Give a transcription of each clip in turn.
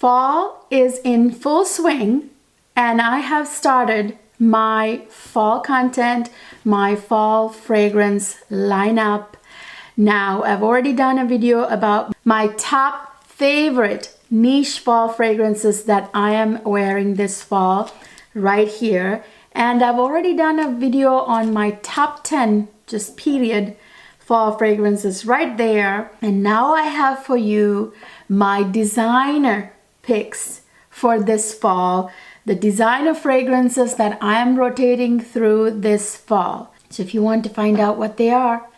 Fall is in full swing, and I have started my fall content, my fall fragrance lineup. Now, I've already done a video about my top favorite niche fall fragrances that I am wearing this fall right here. And I've already done a video on my top 10, just period, fall fragrances right there. And now I have for you my designer picks for this fall, the designer fragrances that I am rotating through this fall. So if you want to find out what they are,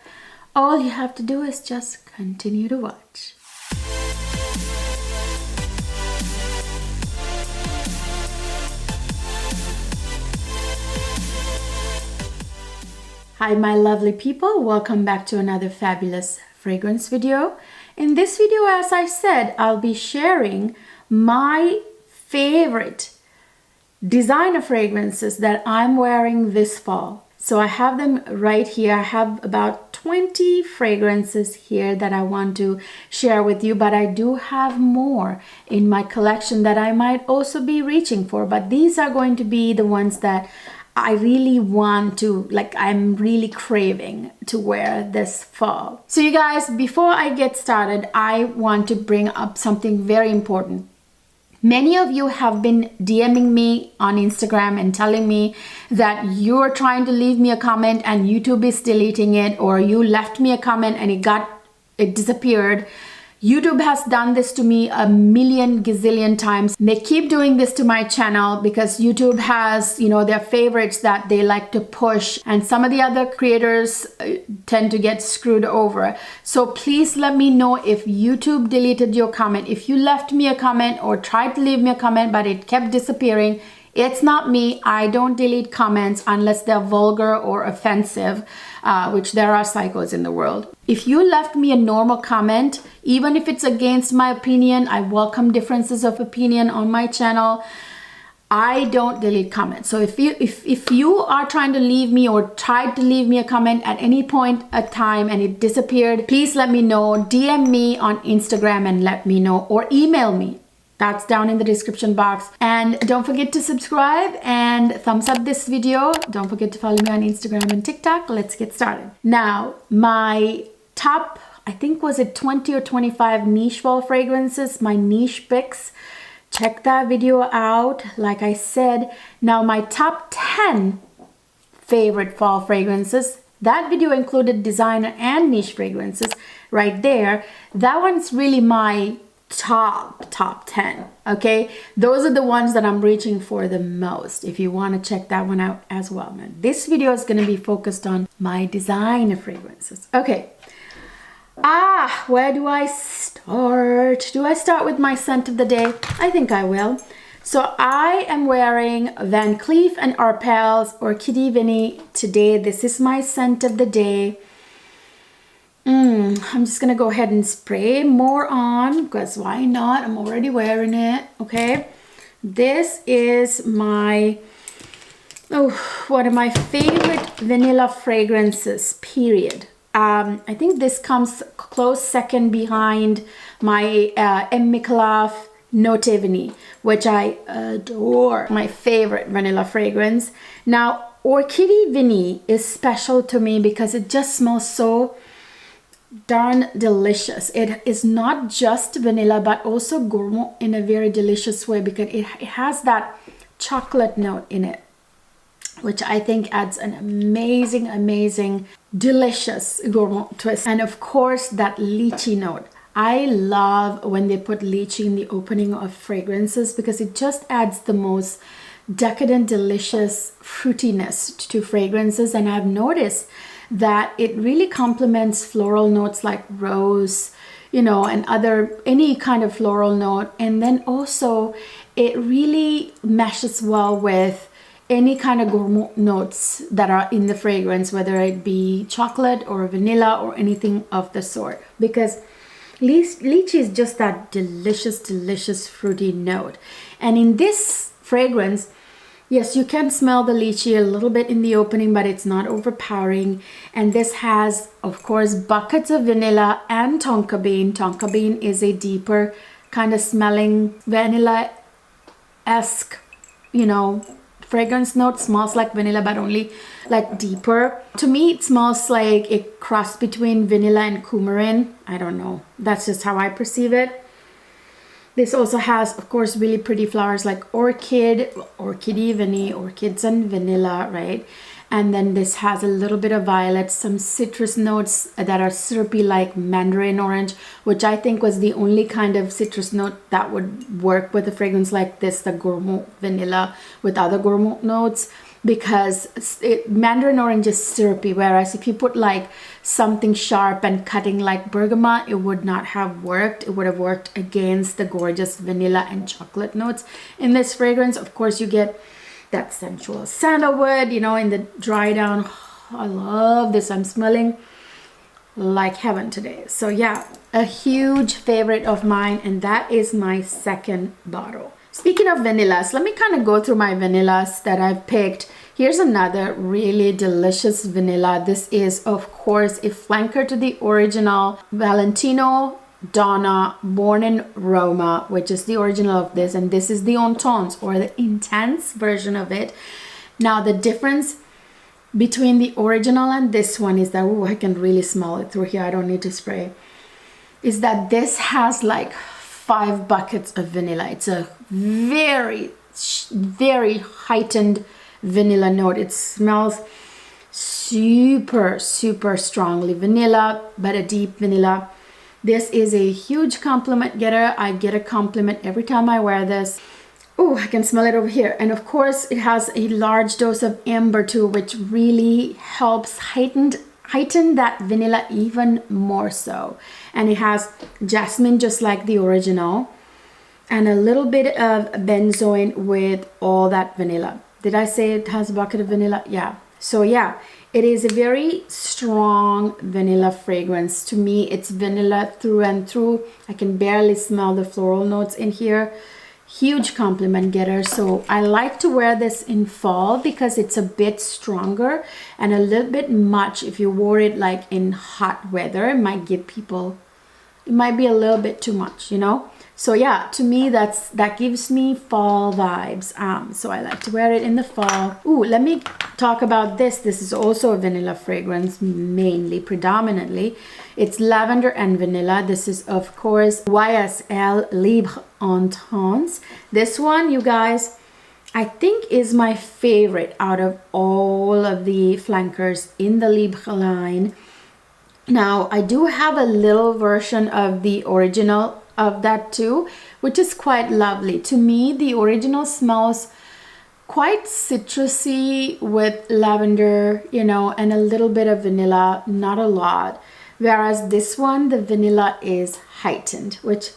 all you have to do is just continue to watch. Hi my lovely people, welcome back to another fabulous fragrance video. In this video, as I said, I'll be sharing my favorite designer fragrances that I'm wearing this fall. So I have them right here. I have about 20 fragrances here that I want to share with you, but I do have more in my collection that I might also be reaching for, but these are going to be the ones that I really want to, I'm really craving to wear this fall. So you guys, before I get started, I want to bring up something very important. Many of you have been DMing me on Instagram and telling me that you're trying to leave me a comment and YouTube is deleting it, or you left me a comment and it disappeared. YouTube has done this to me a million gazillion times. They keep doing this to my channel because YouTube has, their favorites that they like to push, and some of the other creators tend to get screwed over. So please let me know if YouTube deleted your comment. If you left me a comment or tried to leave me a comment but it kept disappearing, it's not me. I don't delete comments unless they're vulgar or offensive, which there are psychos in the world. If you left me a normal comment, even if it's against my opinion, I welcome differences of opinion on my channel. I don't delete comments. So if you are trying to leave me or tried to leave me a comment at any point in time and it disappeared, please let me know. DM me on Instagram and let me know, or email me. That's down in the description box. And don't forget to subscribe and thumbs up this video. Don't forget to follow me on Instagram and TikTok. Let's get started. Now, my top, I think was it 20 or 25 niche fall fragrances, my niche picks. Check that video out. Like I said, now my top 10 favorite fall fragrances. That video included designer and niche fragrances right there. That one's really my top 10. Okay, those are the ones that I'm reaching for the most. If you want to check that one out as well. Now, this video is going to be focused on my designer fragrances. Okay, where do I start? Do I start with my scent of the day? I think I will. So I am wearing Van Cleef & Arpels Orchidee Vinny today. This is my scent of the day. I'm just gonna go ahead and spray more on, because why not? I'm already wearing it. Okay, this is my one of my favorite vanilla fragrances, period. I think this comes close second behind my M. Micallef Note Vanille, which I adore. My favorite vanilla fragrance. Now, Orchidee Vinny is special to me because it just smells so darn delicious. It is not just vanilla but also gourmand in a very delicious way, because it has that chocolate note in it, which I think adds an amazing delicious gourmand twist. And of course that lychee note. I love when they put lychee in the opening of fragrances because it just adds the most decadent, delicious fruitiness to fragrances. And I've noticed that it really complements floral notes like rose, and any kind of floral note. And then also it really meshes well with any kind of gourmand notes that are in the fragrance, whether it be chocolate or vanilla or anything of the sort, because lychee is just that delicious fruity note. And in this fragrance, yes, you can smell the lychee a little bit in the opening, but it's not overpowering. And this has, of course, buckets of vanilla and tonka bean. Tonka bean is a deeper kind of smelling vanilla-esque, you know, fragrance note. Smells like vanilla, but only like deeper. To me, it smells like a cross between vanilla and coumarin. I don't know. That's just how I perceive it. This also has, of course, really pretty flowers like orchid, orchidy, orchids and vanilla, right? And then this has a little bit of violet, some citrus notes that are syrupy like mandarin orange, which I think was the only kind of citrus note that would work with a fragrance like this, the Gourmand vanilla with other Gourmand notes, because mandarin orange is syrupy, whereas if you put like something sharp and cutting like bergamot, it would not have worked. It would have worked against the gorgeous vanilla and chocolate notes in this fragrance. Of course, you get that sensual sandalwood, you know, in the dry down. Oh, I love this. I'm smelling like heaven today. So yeah, a huge favorite of mine, and that is my second bottle. Speaking of vanillas, let me kind of go through my vanillas that I've picked. Here's another really delicious vanilla. This is, of course, a flanker to the original Valentino Donna Born in Roma, which is the original of this, and this is the Intense or the intense version of it. Now the difference between the original and this one is that, oh, I can really smell it through here, I don't need to spray, is that this has like 5 buckets of vanilla. It's a very heightened vanilla note. It smells super strongly vanilla, but a deep vanilla. This is a huge compliment getter. I get a compliment every time I wear this. Oh, I can smell it over here. And of course, it has a large dose of amber too, which really helps heighten that vanilla even more so. And it has jasmine just like the original, and a little bit of benzoin with all that vanilla. Did I say it has a bucket of vanilla? Yeah. So yeah, it is a very strong vanilla fragrance. To me, it's vanilla through and through. I can barely smell the floral notes in here. Huge compliment getter. So I like to wear this in fall because it's a bit stronger and a little bit much. If you wore it like in hot weather, it might give people, it might be a little bit too much, you know. So yeah, to me, that gives me fall vibes. So I like to wear it in the fall. Ooh, let me talk about this. This is also a vanilla fragrance, mainly, predominantly. It's lavender and vanilla. This is, of course, YSL Libre Intense. This one, you guys, I think is my favorite out of all of the flankers in the Libre line. Now, I do have a little version of the original of that too, which is quite lovely. To me, the original smells quite citrusy with lavender, you know, and a little bit of vanilla, not a lot. Whereas this one, the vanilla is heightened, which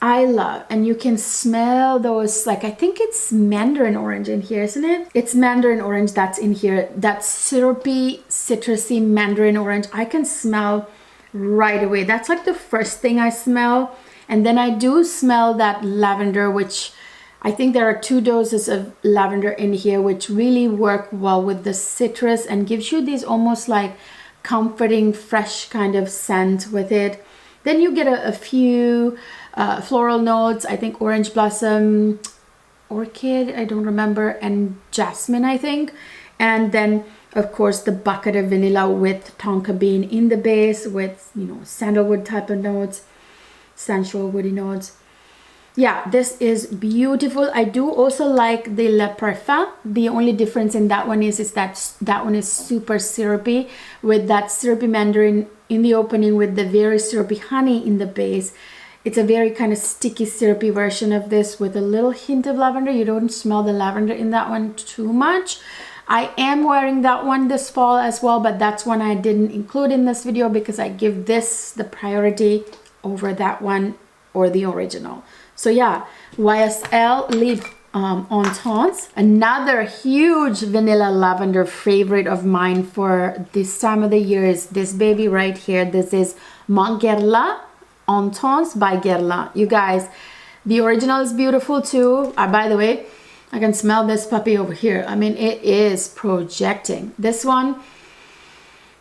I love. And you can smell those, like, I think it's mandarin orange in here, isn't it? It's mandarin orange that's in here. That syrupy, citrusy mandarin orange, I can smell right away. That's like the first thing I smell. And then I do smell that lavender, which I think there are 2 doses of lavender in here, which really work well with the citrus and gives you these almost like comforting, fresh kind of scent with it. Then you get a few floral notes. I think orange blossom, orchid, I don't remember, and jasmine, I think. And then of course the bucket of vanilla with tonka bean in the base with, you know, sandalwood type of notes, sensual woody notes. Yeah, this is beautiful. I do also like the Le Parfum. The only difference in that one is that one is super syrupy with that syrupy mandarin in the opening with the very syrupy honey in the base. It's a very kind of sticky syrupy version of this with a little hint of lavender. You don't smell the lavender in that one too much. I am wearing that one this fall as well, but that's one I didn't include in this video because I give this the priority over that one or the original. So yeah, YSL Libre Intense, another huge vanilla lavender favorite of mine for this time of the year is this baby right here. This is Mon Guerlain Intense by Guerlain. You guys, the original is beautiful too. By the way, I can smell this puppy over here. I mean, it is projecting. This one,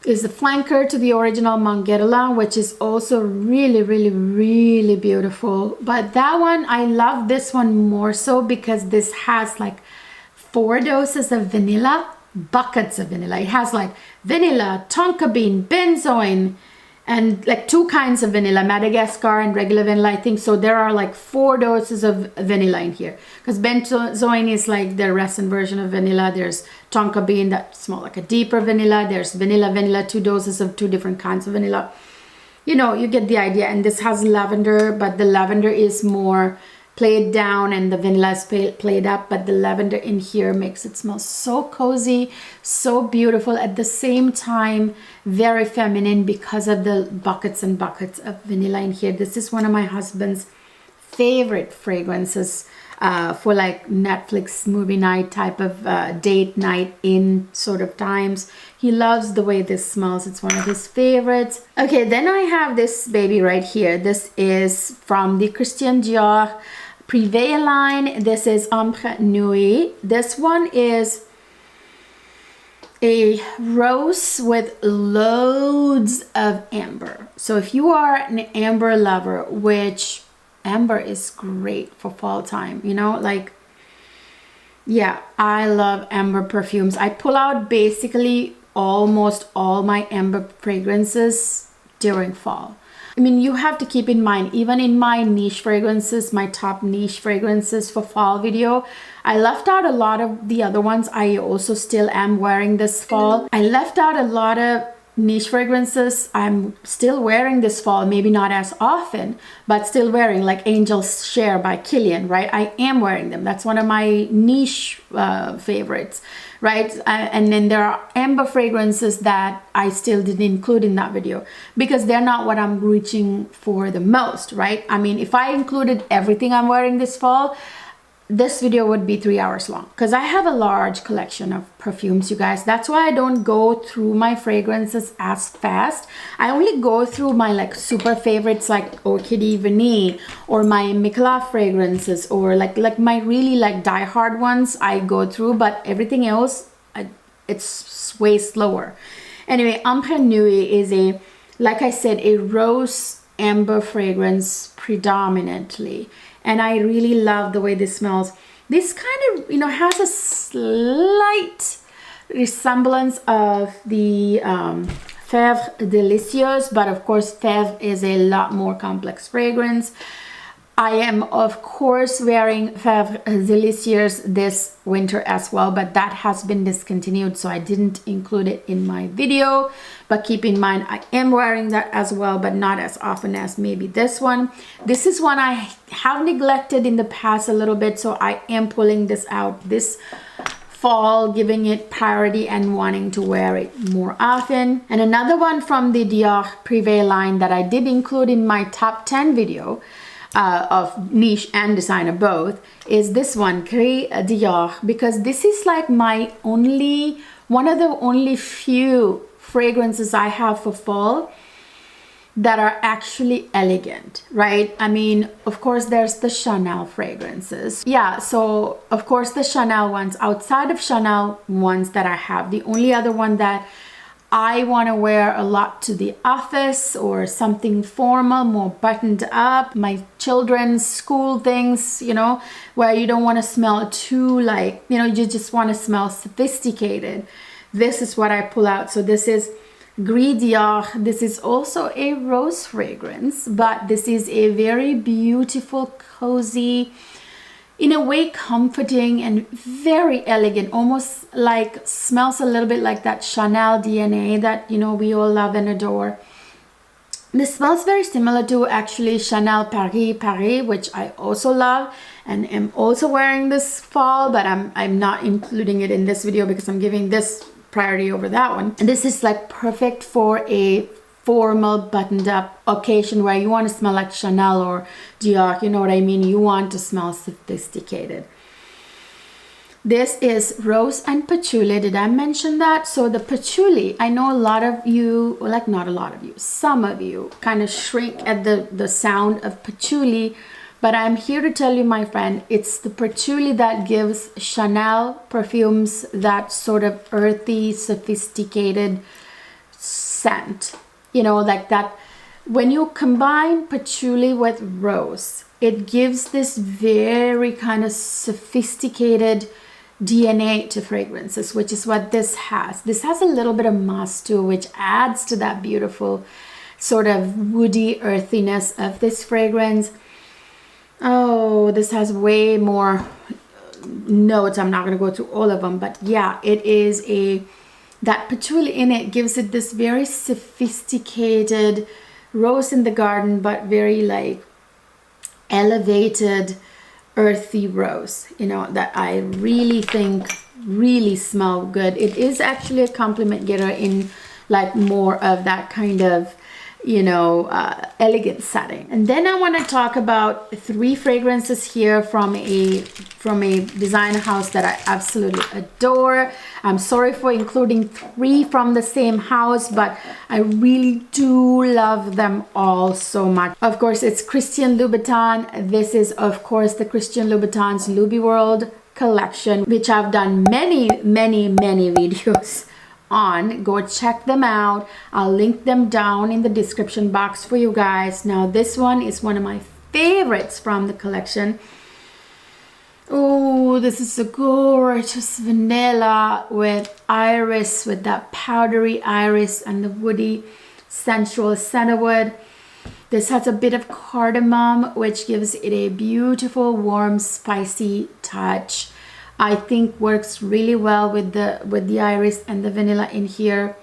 is the flanker to the original Manguerola, which is also really, really, really beautiful. But that one, I love this one more so because this has like 4 doses of vanilla, buckets of vanilla. It has like vanilla, tonka bean, benzoin, and like 2 kinds of vanilla, Madagascar and regular vanilla, I think. So there are like 4 doses of vanilla in here, because benzoin is like the resin version of vanilla. There's tonka bean that smells like a deeper vanilla. There's vanilla, 2 doses of 2 different kinds of vanilla. You know, you get the idea. And this has lavender, but the lavender is more played down and the vanilla is played up, but the lavender in here makes it smell so cozy, so beautiful, at the same time very feminine because of the buckets and buckets of vanilla in here. This is one of my husband's favorite fragrances for like Netflix movie night type of date night in sort of times. He loves the way this smells. It's one of his favorites. Okay, then I have this baby right here. This is from the Christian Dior Privé line. This is Ambre Nuit. This one is a rose with loads of amber. So if you are an amber lover, which amber is great for fall time, you know, like, yeah, I love amber perfumes. I pull out basically almost all my amber fragrances during fall. I mean, you have to keep in mind, even in my niche fragrances, my top niche fragrances for fall video, I left out a lot of the other ones I also still am wearing this fall. I left out a lot of niche fragrances I'm still wearing this fall, maybe not as often, but still wearing, like Angel's Share by Kilian, right? I am wearing them. That's one of my niche favorites, right? And then there are amber fragrances that I still didn't include in that video because they're not what I'm reaching for the most, right? I mean, if I included everything I'm wearing this fall, this video would be 3 hours long because I have a large collection of perfumes, you guys. That's why I don't go through my fragrances as fast. I only go through my like super favorites like Orchidée Vanille or my Miquela fragrances, or like my really like die-hard ones I go through, but everything else it's way slower. Anyway, Ambre Nuit is a, like I said, a rose amber fragrance predominantly. And I really love the way this smells. This kind of, you know, has a slight resemblance of the Fèvre Délicieuse, but of course Fèvre is a lot more complex fragrance. I am of course wearing Fèvre Délicieuse this winter as well, but that has been discontinued, so I didn't include it in my video. But keep in mind, I am wearing that as well, but not as often as maybe this one. This is one I have neglected in the past a little bit, so I am pulling this out this fall, giving it priority and wanting to wear it more often. And another one from the Dior Privé line that I did include in my top 10 video of niche and designer both is this one, Cri Dior, because this is like my only, one of the only few fragrances I have for fall that are actually elegant, right? I mean, of course there's the Chanel fragrances. Yeah, so of course the Chanel ones. Outside of Chanel ones that I have, the only other one that I want to wear a lot to the office or something formal, more buttoned up, my children's school things, you know, where you don't want to smell too like, you know, you just want to smell sophisticated. This is what I pull out. So this is Gris Dior. This is also a rose fragrance, but this is a very beautiful, cozy, in a way comforting and very elegant, almost like smells a little bit like that Chanel DNA that, you know, we all love and adore. This smells very similar to actually Chanel Paris, which I also love and am also wearing this fall, but I'm not including it in this video because I'm giving this priority over that one. And this is like perfect for a formal buttoned up occasion where you want to smell like Chanel or Dior, you know what I mean? You want to smell sophisticated. This is rose and patchouli. Did I mention that? So the patchouli, I know a lot of you, like not a lot of you, some of you kind of shrink at the sound of patchouli, but I'm here to tell you, my friend, it's the patchouli that gives Chanel perfumes that sort of earthy, sophisticated, scent, you know, like that. When you combine patchouli with rose, it gives this very kind of sophisticated DNA to fragrances, which is what this has. This has a little bit of moss too, which adds to that beautiful sort of woody earthiness of this fragrance. Oh, this has way more notes. I'm not going to go through all of them, but yeah, it is that patchouli in it gives it this very sophisticated rose in the garden, but very like elevated earthy rose, you know, that I really think really smell good. It is actually a compliment getter in like more of that kind of, you know, elegant setting. And then I want to talk about 3 fragrances here from a designer house that I absolutely adore. I'm sorry for including 3 from the same house, but I really do love them all so much. Of course, it's Christian Louboutin. This is, of course, the Christian Louboutin's Loubi World collection, which I've done many videos on. Go check them out. I'll link them down in the description box for you guys. Now this one is one of my favorites from the collection. Oh, this is a gorgeous vanilla with iris, with that powdery iris and the woody sensual sandalwood. This has a bit of cardamom, which gives it a beautiful warm spicy touch. I think works really well with the iris and the vanilla in here.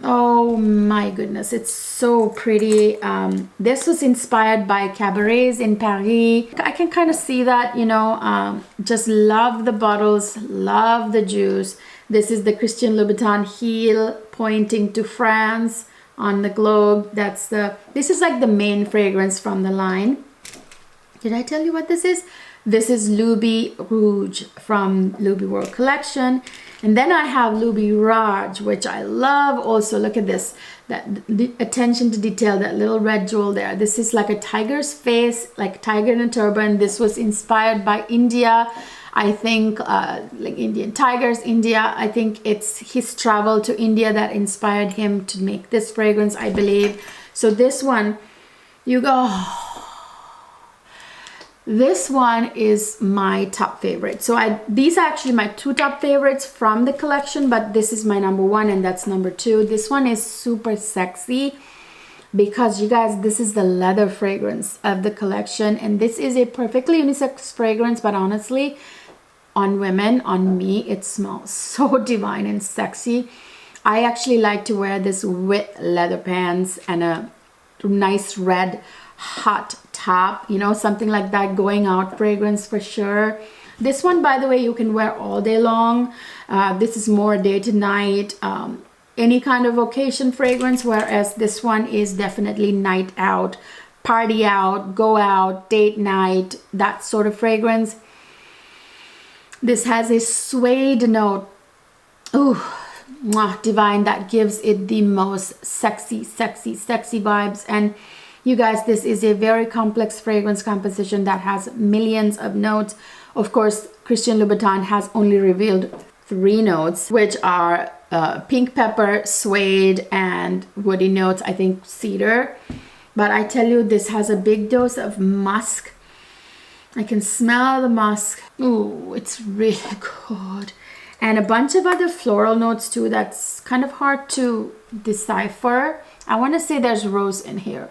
Oh my goodness, it's so pretty. This was inspired by cabarets in Paris. I can kind of see that, you know. Just love the bottles, love the juice. This is the Christian Louboutin heel pointing to France on the globe. This is like the main fragrance from the line. Did I tell you what this is? This is Loubi Rouge from Loubi World collection. And then I have Loubi Raj, which I love also. Look at this, the attention to detail, that little red jewel there. This is like a tiger's face, like tiger in a turban. This was inspired by India. I think like Indian tigers, India. I think it's his travel to India that inspired him to make this fragrance, I believe. So this one, you go... This one is my top favorite. So these are actually my 2 top favorites from the collection, but this is my number 1 and that's number 2. This one is super sexy because, you guys, this is the leather fragrance of the collection, and this is a perfectly unisex fragrance, but honestly, on women, on me, it smells so divine and sexy. I actually like to wear this with leather pants and a nice red hot top, you know, something like that, going out fragrance for sure. This one, by the way, you can wear all day long. This is more day to night, any kind of occasion fragrance, whereas this one is definitely night out, party out, go out, date night, that sort of fragrance. This has a suede note. Ooh, mwah, divine, that gives it the most sexy vibes. And you guys, this is a very complex fragrance composition that has millions of notes. Of course, Christian Louboutin has only revealed 3 notes, which are pink pepper, suede, and woody notes, I think cedar. But I tell you, this has a big dose of musk. I can smell the musk. Ooh, it's really good. And a bunch of other floral notes too that's kind of hard to decipher. I want to say there's rose in here.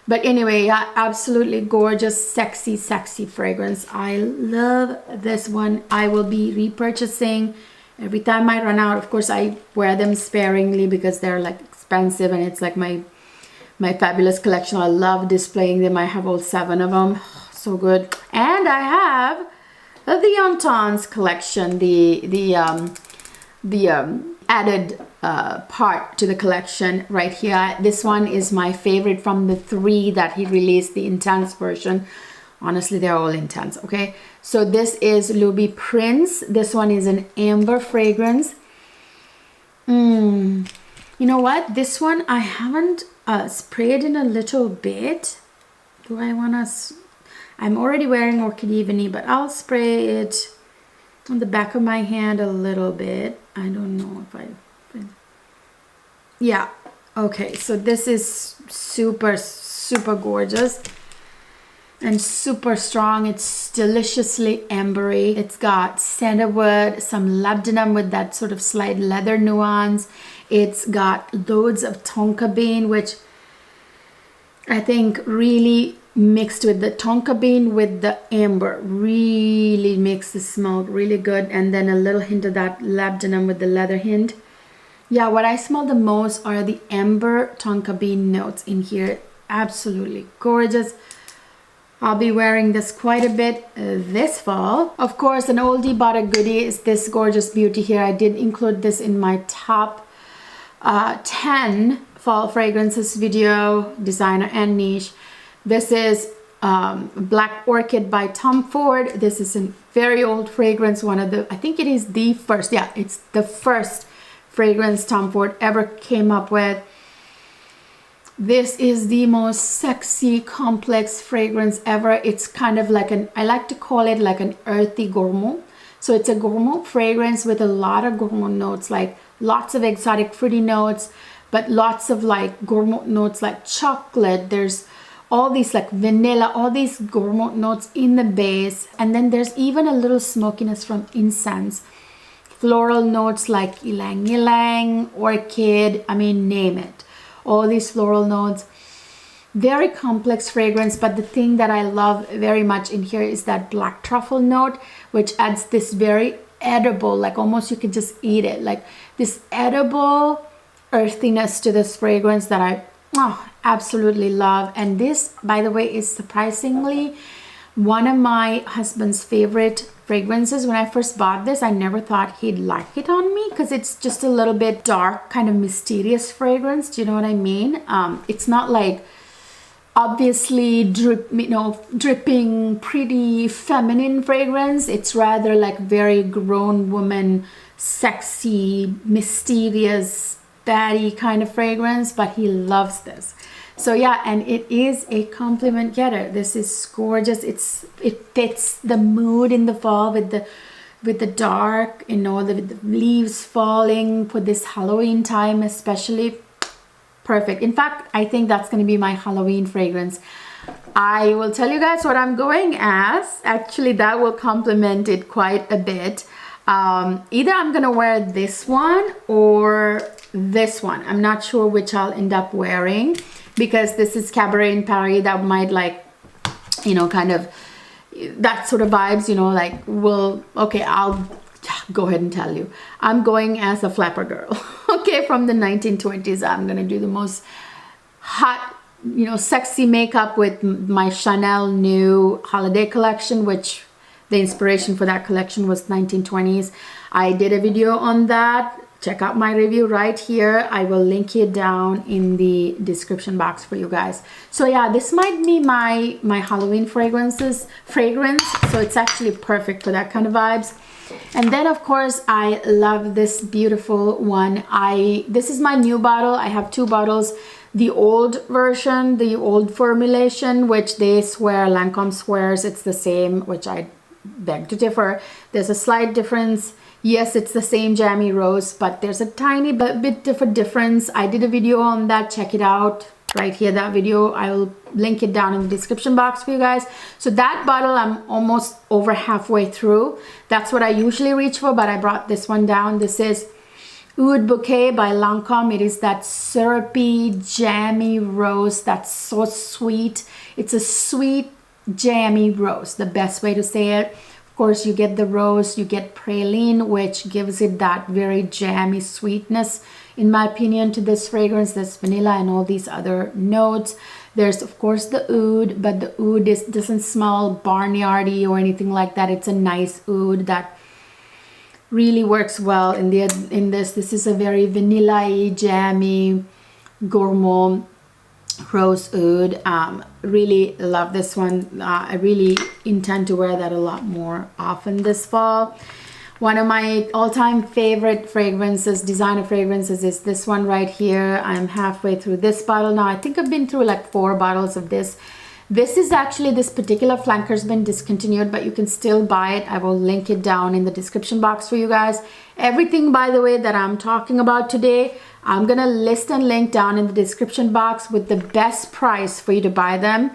But anyway, yeah, absolutely gorgeous, sexy fragrance. I love this one. I will be repurchasing every time I run out. Of course, I wear them sparingly because they're like expensive, and it's like my fabulous collection. I love displaying them. I have all 7 of them. So good. And I have the Entons collection, the added part to the collection right here. This one is my favorite from the 3 that he released, the intense version. Honestly, they're all intense. Okay, so this is Loubi Prince. This one is an amber fragrance. You know what, this one I haven't sprayed in a little bit. Do I want to? I'm already wearing Orchid Ebony, but I'll spray it on the back of my hand a little bit. I don't know if yeah, Okay, so this is super gorgeous and super strong. It's deliciously ambery. It's got sandalwood, some labdanum with that sort of slight leather nuance. It's got loads of tonka bean, which I think really mixed with the tonka bean with the amber really makes the smell really good. And then a little hint of that labdanum with the leather hint. Yeah, what I smell the most are the amber tonka bean notes in here. Absolutely gorgeous. I'll be wearing this quite a bit this fall. Of course, an oldie but a goodie is this gorgeous beauty here. I did include this in my top 10 fall fragrances video, designer and niche. This is Black Orchid by Tom Ford. This is a very old fragrance. One of the, I think it is the first, yeah, it's the first fragrance Tom Ford ever came up with. This is the most sexy, complex fragrance ever. It's kind of like an, I like to call it like an earthy gourmand. So it's a gourmand fragrance with a lot of gourmand notes, like lots of exotic fruity notes, but lots of like gourmand notes like chocolate. There's all these like vanilla, all these gourmand notes in the base. And then there's even a little smokiness from incense. Floral notes like ylang ylang, orchid, I mean, name it. All these floral notes. Very complex fragrance, but the thing that I love very much in here is that black truffle note, which adds this very edible, like almost you could just eat it, like this edible earthiness to this fragrance that I absolutely love. And this, by the way, is surprisingly one of my husband's favorite fragrances. When I first bought this, I never thought he'd like it on me because it's just a little bit dark, kind of mysterious fragrance. Do you know what I mean? It's not like obviously dripping pretty feminine fragrance. It's rather like very grown woman, sexy, mysterious, baddie kind of fragrance, but he loves this. So yeah, and it is a compliment getter. This is gorgeous. It fits the mood in the fall with the dark, you know, the leaves falling for this Halloween time, especially. Perfect. In fact, I think that's going to be my Halloween fragrance. I will tell you guys what I'm going as. Actually, that will complement it quite a bit. Either I'm going to wear this one or this one. I'm not sure which I'll end up wearing, because this is Cabaret in Paris. That might, like, you know, kind of that sort of vibes, you know, like, well, okay, I'll go ahead and tell you. I'm going as a flapper girl, okay, from the 1920s. I'm going to do the most hot, you know, sexy makeup with my Chanel new holiday collection, which the inspiration for that collection was 1920s. I did a video on that. Check out my review right here. I will link it down in the description box for you guys. So yeah, this might be my Halloween fragrance. So it's actually perfect for that kind of vibes. And then of course, I love this beautiful one. This is my new bottle. I have two bottles. The old version, the old formulation, which they swear, Lancome swears it's the same, which I beg to differ. There's a slight difference. Yes, it's the same jammy rose, but there's a tiny bit of a difference. I did a video on that. Check it out right here, that video. I will link it down in the description box for you guys. So that bottle, I'm almost over halfway through. That's what I usually reach for, but I brought this one down. This is Oud Bouquet by Lancome. It is that syrupy, jammy rose that's so sweet. It's a sweet, jammy rose, the best way to say it. Of course, you get the rose, you get praline, which gives it that very jammy sweetness, in my opinion, to this fragrance. There's vanilla and all these other notes. There's of course the oud, but the oud doesn't smell barnyardy or anything like that. It's a nice oud that really works well in this. This is a very vanilla-y, jammy, gourmand rose oud. Really love this one. I really intend to wear that a lot more often this fall. One of my all-time favorite fragrances, designer fragrances, is this one right here. I'm halfway through this bottle now. I think I've been through like 4 bottles of this. This is actually, this particular flanker's been discontinued, but you can still buy it. I will link it down in the description box for you guys. Everything, by the way, that I'm talking about today, I'm gonna list and link down in the description box with the best price for you to buy them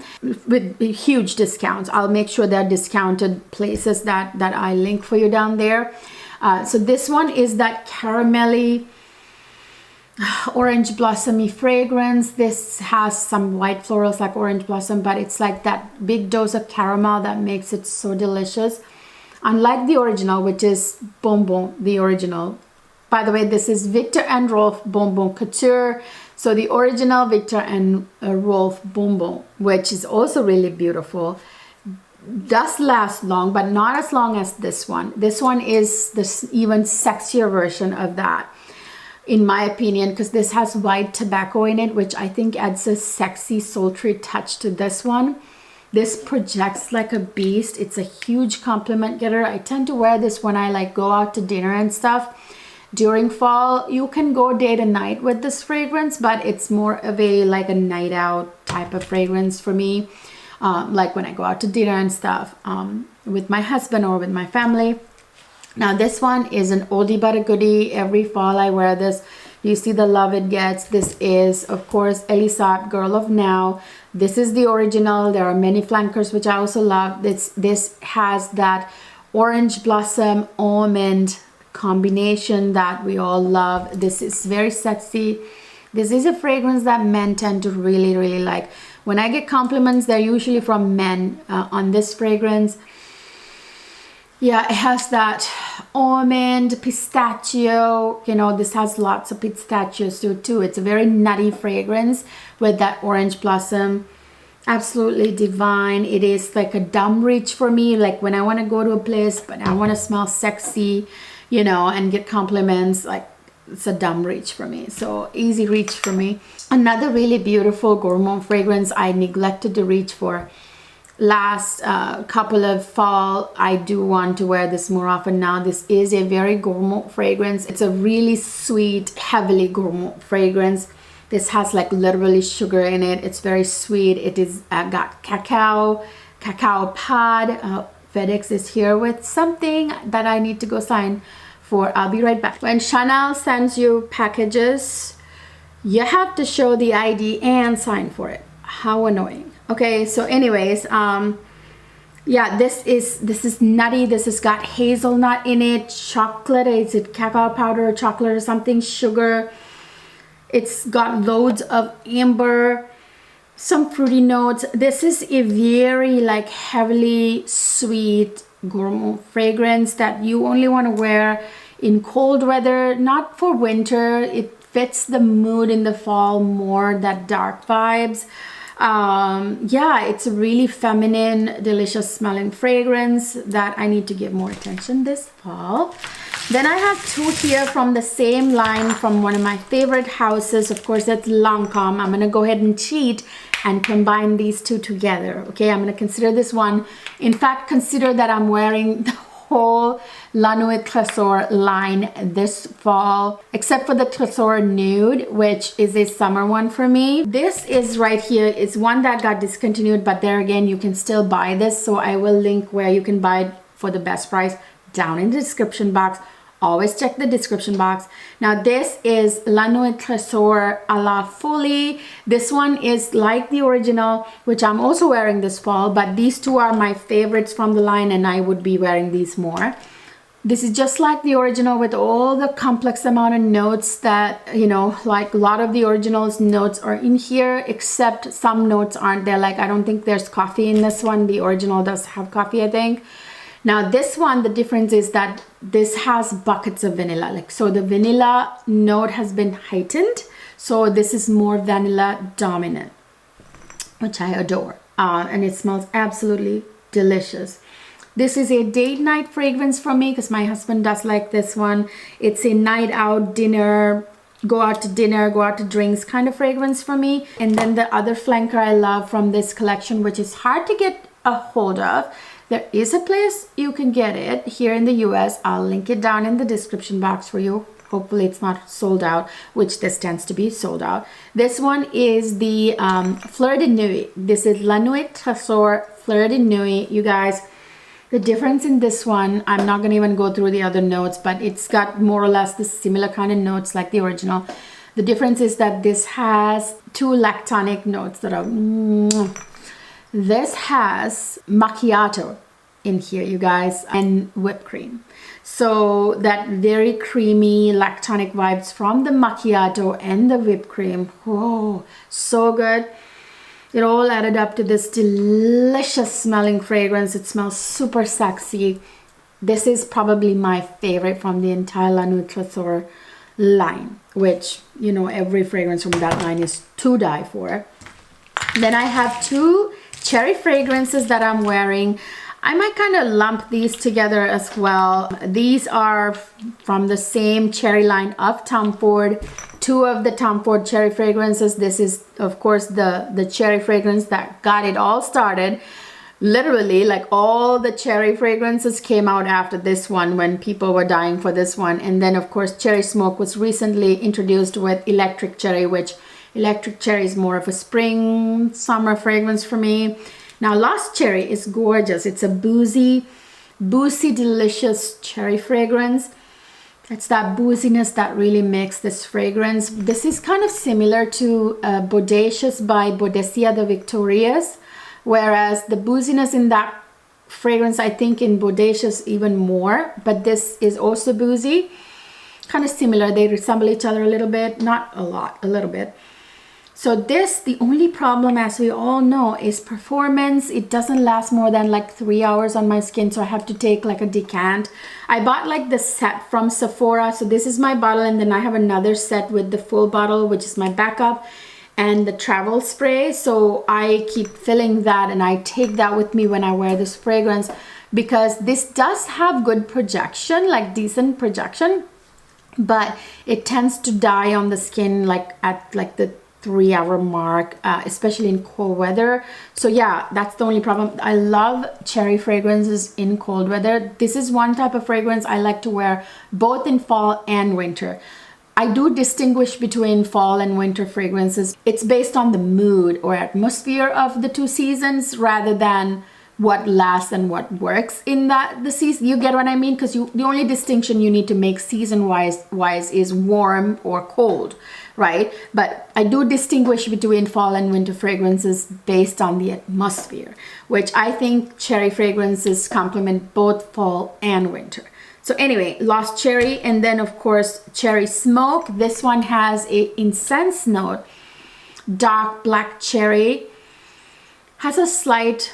with huge discounts. I'll make sure they're discounted places that I link for you down there. So this one is that caramelly orange blossomy fragrance. This has some white florals like orange blossom, but it's like that big dose of caramel that makes it so delicious. Unlike the original, which is Bonbon, the original. By the way, this is Victor and Rolf Bonbon Couture. So the original Victor and Rolf Bonbon, which is also really beautiful, does last long, but not as long as this one. This one is the even sexier version of that, in my opinion, because this has white tobacco in it, which I think adds a sexy, sultry touch to this one. This projects like a beast. It's a huge compliment getter. I tend to wear this when I like go out to dinner and stuff. During fall, you can go day to night with this fragrance, but it's more of a like a night out type of fragrance for me. Like when I go out to dinner and stuff with my husband or with my family. Now this one is an oldie but a goodie. Every fall I wear this. You see the love it gets. This is, of course, Elisa, Girl of Now. This is the original. There are many flankers, which I also love. This has that orange blossom almond combination that we all love. This is very sexy. This is a fragrance that men tend to really, really like. When I get compliments, they're usually from men on this fragrance. Yeah, it has that almond, pistachio, you know, this has lots of pistachios too. It's a very nutty fragrance with that orange blossom. Absolutely divine. It is like a dumb reach for me, like when I want to go to a place but I want to smell sexy, you know, and get compliments, like it's a dumb reach for me. So easy reach for me. Another really beautiful Gourmand fragrance I neglected to reach for last couple of fall. I do want to wear this more often now. This is a very Gourmand fragrance. It's a really sweet, heavily Gourmand fragrance. This has like literally sugar in it. It's very sweet. It is got cacao pod. FedEx is here with something that I need to go sign for. I'll be right back. When Chanel sends you packages, you have to show the ID and sign for it. How annoying. Okay, so anyways, yeah, this is nutty. This has got hazelnut in it, chocolate. Is it cacao powder or chocolate or something? Sugar. It's got loads of amber, some fruity notes. This is a very like heavily sweet Gourmand fragrance that you only want to wear in cold weather, not for winter. It fits the mood in the fall more, that dark vibes. Yeah, it's a really feminine, delicious smelling fragrance that I need to give more attention this fall. Then I have two here from the same line from one of my favorite houses. Of course, that's Lancome. I'm going to go ahead and cheat and combine these two together. Okay, I'm going to consider this one. In fact, consider that I'm wearing the whole La Nuit Trésor line this fall, except for the Trésor Nude, which is a summer one for me. This is right here. It's one that got discontinued, but there again, you can still buy this. So I will link where you can buy it for the best price down in the description box. Always check the description box. Now this is La Nuit Trésor à la Folie. This one is like the original, which I'm also wearing this fall, but these two are my favorites from the line and I would be wearing these more. This is just like the original with all the complex amount of notes that, you know, like a lot of the original's notes are in here, except some notes aren't there. Like I don't think there's coffee in this one. The original does have coffee, I think. Now this one, the difference is that this has buckets of vanilla. Like, so the vanilla note has been heightened. So this is more vanilla dominant, which I adore. And it smells absolutely delicious. This is a date night fragrance for me because my husband does like this one. It's a night out dinner, go out to dinner, go out to drinks kind of fragrance for me. And then the other flanker I love from this collection, which is hard to get a hold of. There is a place you can get it here in the US. I'll link it down in the description box for you. Hopefully it's not sold out, which this tends to be sold out. This one is the Fleur de Nuit. This is La Nuit Trésor Fleur de Nuit. You guys, the difference in this one, I'm not going to even go through the other notes, but it's got more or less the similar kind of notes like the original. The difference is that this has 2 lactonic notes that are this has macchiato in here, you guys, and whipped cream. So that very creamy lactonic vibes from the macchiato and the whipped cream. Oh, so good. It all added up to this delicious smelling fragrance. It smells super sexy. This is probably my favorite from the entire La Nuit line, which, you know, every fragrance from that line is to die for. Then I have 2 cherry fragrances that I'm wearing. I might kind of lump these together as well. These are from the same cherry line of Tom Ford. 2 of the Tom Ford cherry fragrances. This is, of course, the cherry fragrance that got it all started. Literally, like all the cherry fragrances came out after this one when people were dying for this one. And then, of course, Cherry Smoke was recently introduced with Electric Cherry, which Electric Cherry is more of a spring, summer fragrance for me. Now, Lost Cherry is gorgeous. It's a boozy, delicious cherry fragrance. It's that booziness that really makes this fragrance. This is kind of similar to Bodacious by Bodecia de Victorias, whereas the booziness in that fragrance, I think in Bodacious even more, but this is also boozy. Kind of similar. They resemble each other a little bit, not a lot, a little bit. So this, the only problem, as we all know, is performance. It doesn't last more than like 3 hours on my skin, so I have to take like a decant. I bought like the set from Sephora, so this is my bottle, and then I have another set with the full bottle, which is my backup, and the travel spray. So I keep filling that, and I take that with me when I wear this fragrance, because this does have good projection, like decent projection, but it tends to die on the skin like at like the 3 hour mark, especially in cold weather. So yeah, that's the only problem. I love cherry fragrances in cold weather. This is one type of fragrance I like to wear both in fall and winter. I do distinguish between fall and winter fragrances. It's based on the mood or atmosphere of the 2 seasons rather than what lasts and what works in the season. You get what I mean? Because the only distinction you need to make season wise is warm or cold, right? But I do distinguish between fall and winter fragrances based on the atmosphere, which I think cherry fragrances complement both fall and winter. So anyway, Lost Cherry, and then of course Cherry Smoke. This one has a incense note. Dark black cherry. Has a slight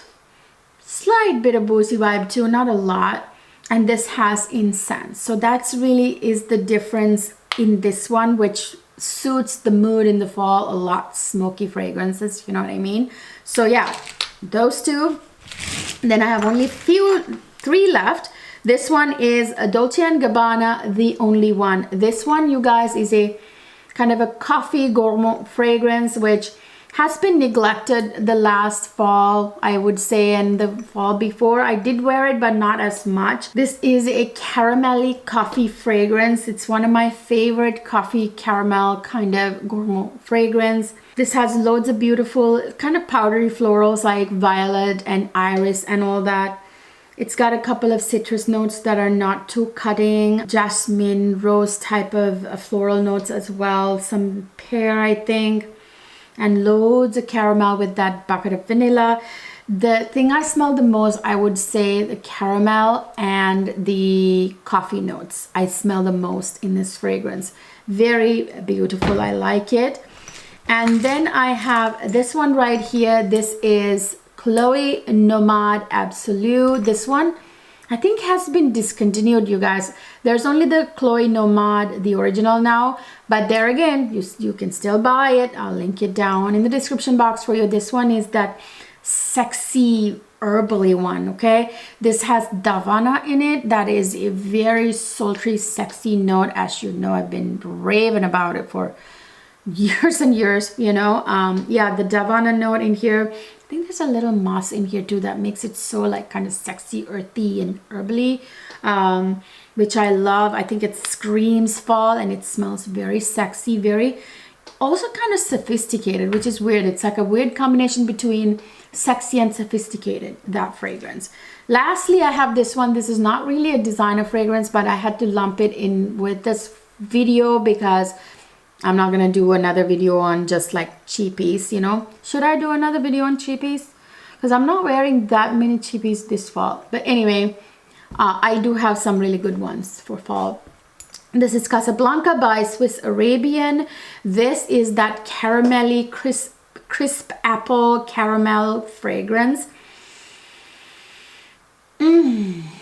bit of boozy vibe too, not a lot. And this has incense. So that's really is the difference in this one, which suits the mood in the fall a lot. Smoky fragrances, you know what I mean? So yeah, those 2. Then I have only 3 left. This one is a Dolce & Gabbana, The Only One. This one, you guys, is a kind of a coffee gourmand fragrance, which has been neglected the last fall, I would say, and the fall before. I did wear it, but not as much. This is a caramelly coffee fragrance. It's one of my favorite coffee caramel kind of gourmand fragrance. This has loads of beautiful kind of powdery florals like violet and iris and all that. It's got a couple of citrus notes that are not too cutting. Jasmine, rose type of floral notes as well. Some pear, I think. And loads of caramel with that bucket of vanilla. The thing I smell the most, I would say the caramel and the coffee notes. I smell the most in this fragrance. Very beautiful, I like it. And then I have this one right here. This is Chloe Nomade Absolute. This one I think has been discontinued, you guys. There's only the Chloe Nomade, the original now, but there again, you can still buy it. I'll link it down in the description box for you. This one is that sexy herbally one, okay? This has Davana in it. That is a very sultry, sexy note. As you know, I've been raving about it for years and years, you know. Yeah, the Davana note in here. I think there's a little moss in here too that makes it so like kind of sexy, earthy and herbally, which I love. I think it screams fall and it smells very sexy, very also kind of sophisticated, which is weird. It's like a weird combination between sexy and sophisticated, that fragrance. Lastly, I have this one. This is not really a designer fragrance, but I had to lump it in with this video because I'm not gonna do another video on just like cheapies, you know. Should I do another video on cheapies? Because I'm not wearing that many cheapies this fall. But anyway, I do have some really good ones for fall. This is Casablanca by Swiss Arabian. This is that caramelly crisp apple caramel fragrance.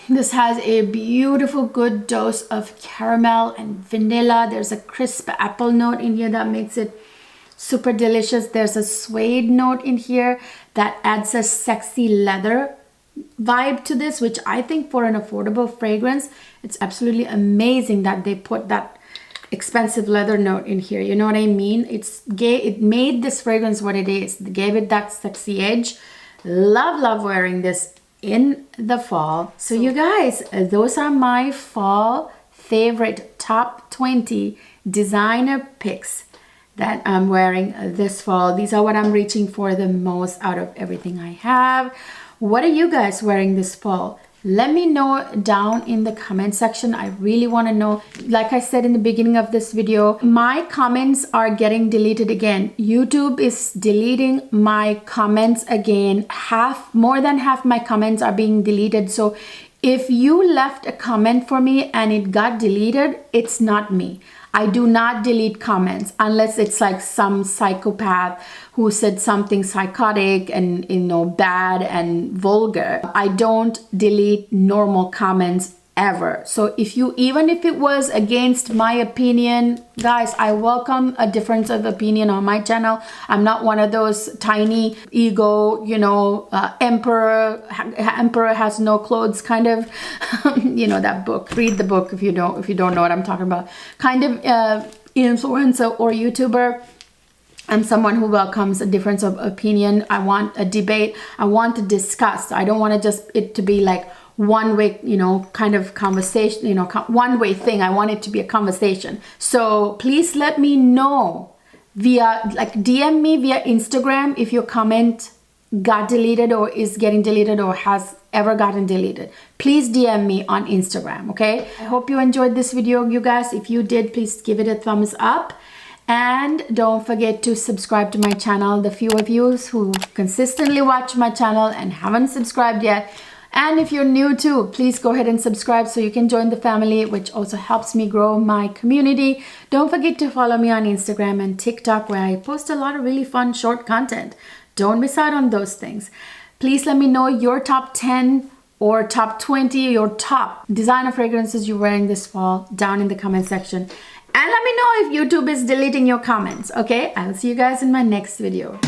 This has a beautiful good dose of caramel and vanilla. There's a crisp apple note in here that makes it super delicious. There's a suede note in here that adds a sexy leather vibe to this, which I think for an affordable fragrance, it's absolutely amazing that they put that expensive leather note in here. You know what I mean? It made this fragrance what it is. It gave it that sexy edge. Love wearing this in the fall. So you guys, those are my fall favorite top 20 designer picks that I'm wearing this fall. These are what I'm reaching for the most out of everything I have. What are you guys wearing this fall? Let me know down in the comment section. I really want to know. Like I said in the beginning of this video, my comments are getting deleted again. YouTube is deleting my comments again. More than half my comments are being deleted. So if you left a comment for me and it got deleted, it's not me. I do not delete comments unless it's like some psychopath who said something psychotic and, you know, bad and vulgar. I don't delete normal comments ever. So even if it was against my opinion, guys, I welcome a difference of opinion on my channel. I'm not one of those tiny ego, you know, emperor has no clothes kind of, you know, that book. Read the book if you don't know what I'm talking about. Kind of influencer or YouTuber. I'm someone who welcomes a difference of opinion. I want a debate. I want to discuss. I don't want to just it to be like one way, you know, kind of conversation, you know, one way thing. I want it to be a conversation. So please let me know via, like, DM me via Instagram if your comment got deleted or is getting deleted or has ever gotten deleted. Please DM me on Instagram, okay? I hope you enjoyed this video, you guys. If you did, please give it a thumbs up. And don't forget to subscribe to my channel. The few of you who consistently watch my channel and haven't subscribed yet, and if you're new too, please go ahead and subscribe so you can join the family, which also helps me grow my community. Don't forget to follow me on Instagram and TikTok, where I post a lot of really fun short content. Don't miss out on those things. Please let me know your top 10 or top 20, your top designer fragrances you're wearing this fall down in the comment section. And let me know if YouTube is deleting your comments, okay? I'll see you guys in my next video.